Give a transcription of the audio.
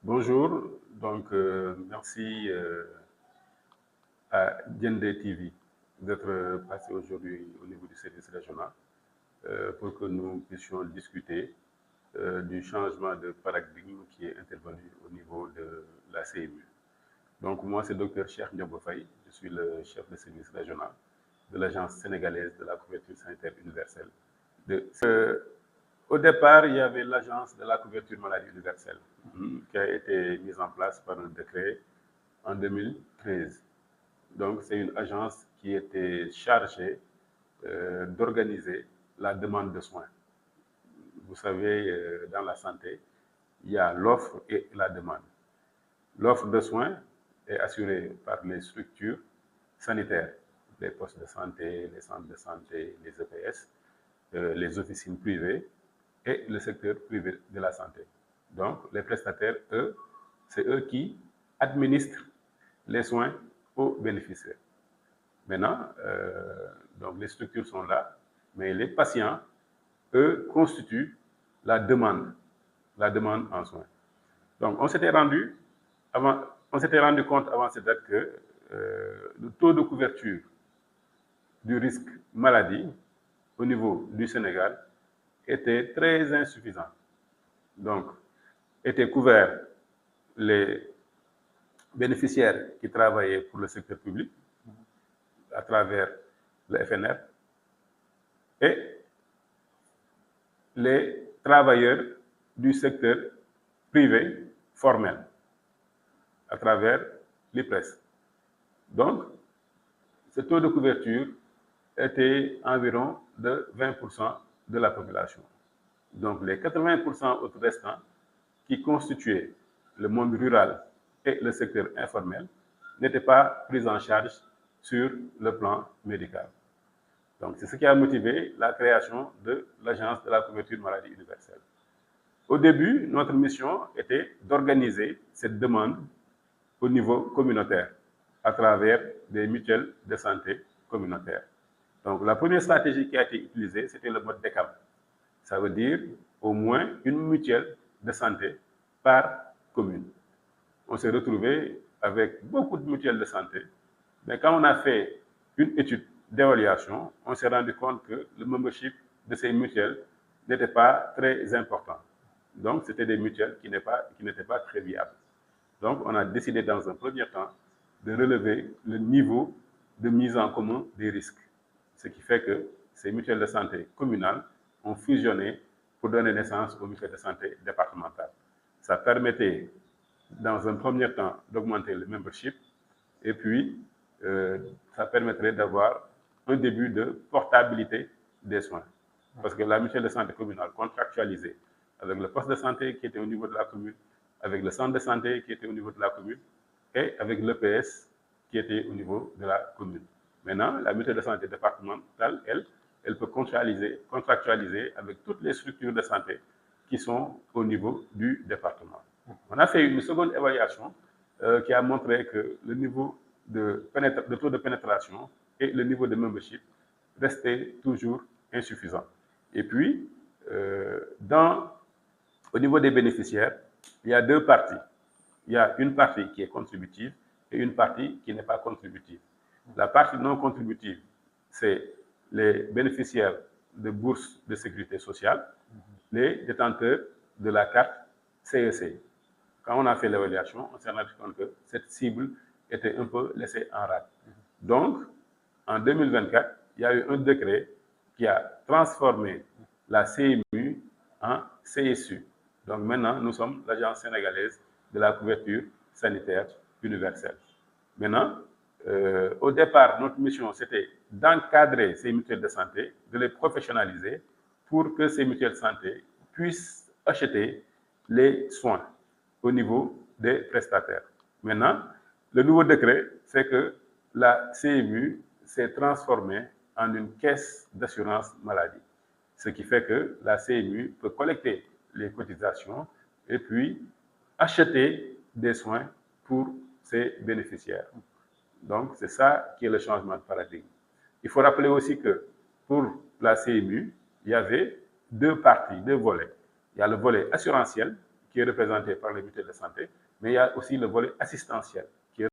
Bonjour, merci à Diendé TV d'être passé aujourd'hui au niveau du service régional pour que nous puissions discuter du changement de paradigme qui est intervenu au niveau de la CMU. Donc moi, c'est Dr Cheikh Ndiago Faye, je suis le chef de service régional de l'Agence sénégalaise de la couverture sanitaire universelle. Au départ, il y avait l'Agence de la couverture maladie universelle qui a été mise en place par un décret en 2013. Donc, c'est une agence qui était chargée d'organiser la demande de soins. Vous savez, dans la santé, il y a l'offre et la demande. L'offre de soins est assurée par les structures sanitaires, les postes de santé, les centres de santé, les EPS, les officines privées et le secteur privé de la santé. Donc, les prestataires, eux, c'est eux qui administrent les soins aux bénéficiaires. Maintenant, donc les structures sont là, mais les patients, eux, constituent la demande en soins. Donc, on s'était rendu compte avant cette date que le taux de couverture du risque maladie au niveau du Sénégal était très insuffisant. Donc, étaient couverts les bénéficiaires qui travaillaient pour le secteur public à travers le FNR et les travailleurs du secteur privé formel à travers l'IPRES. Donc, ce taux de couverture était environ de 20% de la population. Donc, les 80% autres restants qui constituaient le monde rural et le secteur informel n'étaient pas pris en charge sur le plan médical. Donc, c'est ce qui a motivé la création de l'Agence de la couverture maladie universelle. Au début, notre mission était d'organiser cette demande au niveau communautaire à travers des mutuelles de santé communautaires. Donc, la première stratégie qui a été utilisée, c'était le mode DECAM. Ça veut dire au moins une mutuelle de santé par commune. On s'est retrouvé avec beaucoup de mutuelles de santé, mais quand on a fait une étude d'évaluation, on s'est rendu compte que le membership de ces mutuelles n'était pas très important. Donc, c'était des mutuelles qui n'étaient pas très viables. Donc, on a décidé dans un premier temps de relever le niveau de mise en commun des risques. Ce qui fait que ces mutuelles de santé communales ont fusionné pour donner naissance aux mutuelles de santé départementales. Ça permettait, dans un premier temps, d'augmenter le membership et puis ça permettrait d'avoir un début de portabilité des soins. Parce que la mutuelle de santé communale contractualisée avec le poste de santé qui était au niveau de la commune, avec le centre de santé qui était au niveau de la commune et avec l'EPS qui était au niveau de la commune. Maintenant, la mutuelle de santé départementale, elle peut contractualiser avec toutes les structures de santé qui sont au niveau du département. On a fait une seconde évaluation qui a montré que le niveau de taux de pénétration et le niveau de membership restaient toujours insuffisants. Et puis, au niveau des bénéficiaires, il y a deux parties. Il y a une partie qui est contributive et une partie qui n'est pas contributive. La partie non contributive, c'est les bénéficiaires de bourses de sécurité sociale, les détenteurs de la carte CEC. Quand on a fait l'évaluation, on s'est rendu compte que cette cible était un peu laissée en rade. Donc, en 2024, il y a eu un décret qui a transformé la CMU en CSU. Donc maintenant, nous sommes l'Agence sénégalaise de la couverture sanitaire universelle. Maintenant, au départ, notre mission, c'était d'encadrer ces mutuelles de santé, de les professionnaliser pour que ces mutuelles de santé puissent acheter les soins au niveau des prestataires. Maintenant, le nouveau décret fait que la CMU s'est transformée en une caisse d'assurance maladie. Ce qui fait que la CMU peut collecter les cotisations et puis acheter des soins pour ses bénéficiaires. Donc, c'est ça qui est le changement de paradigme. Il faut rappeler aussi que pour la CMU, il y avait deux parties, deux volets. Il y a le volet assurantiel qui est représenté par les mutuelles de santé, mais il y a aussi le volet assistentiel.